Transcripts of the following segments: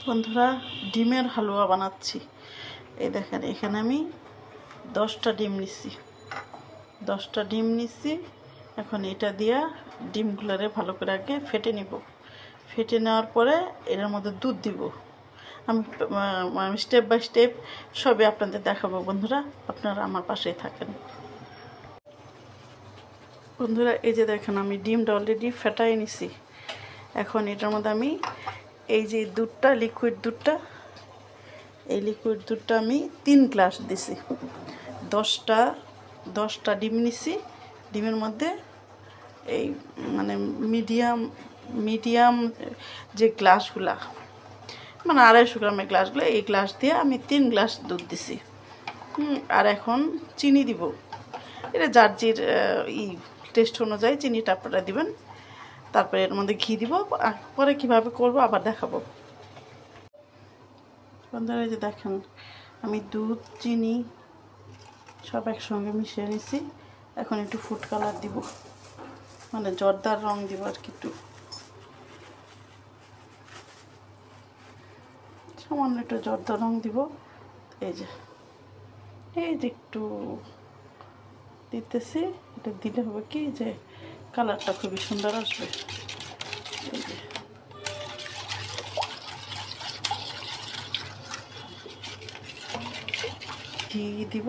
বন্ধুরা, ডিমের হালুয়া বানাচ্ছি। এই দেখেন, এখানে আমি 10টা ডিম নিচ্ছি। 10টা ডিম নিচ্ছি। এখন এটা দিয়া ডিমগুলোরে ভালো করে আগে ফেটে নিব। ফেটে নেওয়ার পরে এর মধ্যে দুধ দিব। আমি স্টেপ বাই স্টেপ সবই আপনাদের দেখাবো। বন্ধুরা, আপনারা আমার পাশেই থাকেন। বন্ধুরা, এই যে দেখেন, আমি ডিমটা অলরেডি ফেটাই নিছি। এখন এটার মধ্যে আমি এই যে দুধটা, লিকুইড দুধটা, এই লিকুইড দুধটা আমি 3 গ্লাস দিছি। 10টা ডিম নিছি। ডিমের মধ্যে এই মানে মিডিয়াম যে গ্লাসগুলা, মানে 250 গ্রামের গ্লাসগুলো, এই গ্লাস দিয়ে আমি 3 গ্লাস দুধ দিছি। আর এখন চিনি দিব। এটা যার যের টেস্ট অনুযায়ী চিনিটা আপনারা দিবেন। তারপরে এর মধ্যে ঘি দিব। পরে কিভাবে করব আবার দেখাবো। বন্ধুরা, এই যে দেখেন, আমি দুধ, চিনি সব একসঙ্গে মিশিয়ে নিছি। এখন একটু ফুড কালার দিব, মানে জর্দার রং দিব আর কি, একটু সামান্য একটু জর্দার রং দিব। এই যে একটু দিতেছি। এটা দিলে হবে কি যে কালারটা খুবই সুন্দর আসবে। এই যে ঘি দিব,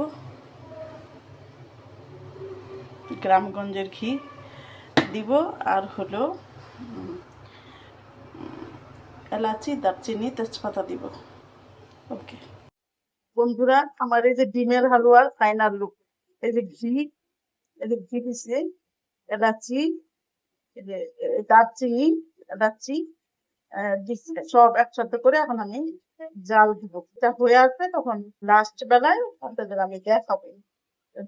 গ্রামগঞ্জের ঘি দিব। আর হলো এলাচি, দারচিনি, তেজপাতা দিব। ওকে বন্ধুরা, আমার এই যে ডিমের হালুয়ার ফাইনাল লুক। এই যে ঘি, এই যে ঘি দিছি, এলাচি, এই যে দারচিনি, এলাচি দিচ্ছি সব একসাথে করে। এখন আমি জাল দিব। এটা হয়ে আসবে তখন লাস্ট বেলায় আপনাদের আমি দেখাবো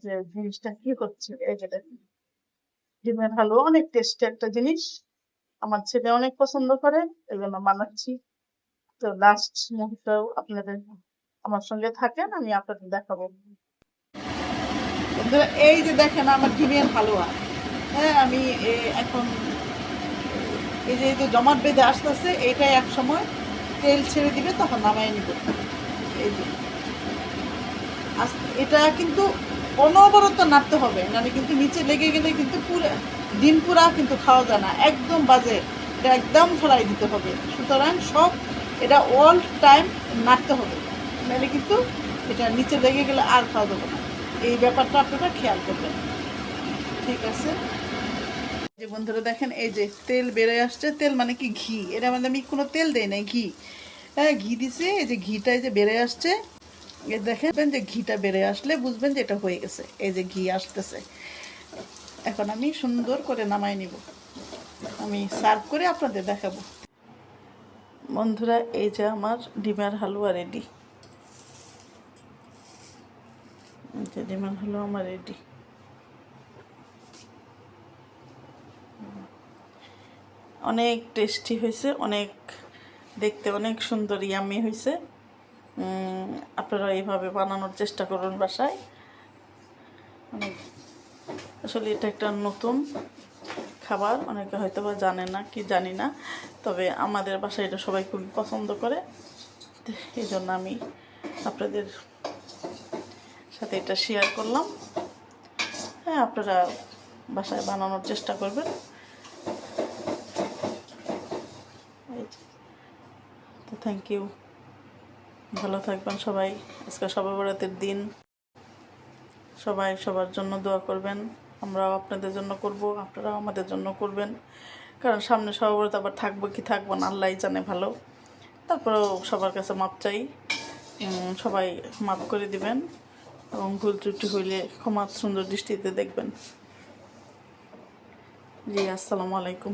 যে জিনিসটা কি হচ্ছে। এই যে দেখুন, ডিমের হালুয়া অনেক টেস্টি একটা জিনিস, আমার ছেলে অনেক পছন্দ করে, এই জন্য বানাচ্ছি। তো লাস্ট মুহূর্তেও আপনাদের আমার সঙ্গে থাকেন, আমি আপনাদের দেখাবো। এই যে দেখেন আমার ডিমের হালুয়া। হ্যাঁ, আমি এখন এই যে জমাট বেঁধে আসতেছে, এইটাই এক সময় তেল ছেড়ে দিবে, তখন নামাই নিব। এই যে এটা কিন্তু অনবরত নাড়তে হবে, মানে কিন্তু নিচে লেগে গেলে কিন্তু পুরো ডিম পুরা কিন্তু খাওয়া যায় না, একদম বাজে। এটা একদম ছড়াই দিতে হবে। সুতরাং সব এটা অল টাইম নাড়তে হবে, নাহলে কিন্তু এটা নিচে লেগে গেলে আর খাওয়া যাবে না। এই ব্যাপারটা আপনারা খেয়াল করবেন, ঠিক আছে? যে বন্ধুরা দেখেন, এই যে তেল বেড়ে আসছে। তেল মানে কি ঘি, এটা মানে আমি কোনো তেল দেই নাই, ঘি। হ্যাঁ, ঘি দিছি। এই যে ঘিটা এই যে বেড়ে আসছে, এই দেখেন যে ঘিটা বেড়ে আসলে বুঝবেন যে এটা হয়ে গেছে। এই যে ঘি আসতেছে। এখন আমি সুন্দর করে নামাই নিব, আমি সার্ভ করে আপনাদের দেখাবো। বন্ধুরা, এই যে আমার ডিমের হালুয়া রেডি। এই যে ডিমের হালুয়া আমার রেডি। অনেক টেস্টি হয়েছে, অনেক দেখতে অনেক সুন্দর, ইয়ামি হয়েছে। আপনারা এইভাবে বানানোর চেষ্টা করুন বাসায়। অনেক আসলে এটা একটা নতুন খাবার, অনেকে হয়তো বা জানে না, কি জানি না, তবে আমাদের বাসায় এটা সবাই খুব পছন্দ করে। এই জন্য আমি আপনাদের সাথে এটা শেয়ার করলাম। হ্যাঁ, আপনারা বাসায় বানানোর চেষ্টা করবেন। তো থ্যাংক ইউ, ভালো থাকবেন সবাই। আজকে শবে বরাতের দিন, সবাই সবার জন্য দোয়া করবেন। আমরাও আপনাদের জন্য করব, আপনারাও আমাদের জন্য করবেন। কারণ সামনে শবে বরাত আবার থাকবো কি থাকবো না আল্লাহই জানে ভালো। তারপরেও সবার কাছে মাপ চাই, সবাই মাপ করে দিবেন এবং ভুল ত্রুটি হইলে ক্ষমা সুন্দর দৃষ্টিতে দেখবেন। জি, আসসালামু আলাইকুম।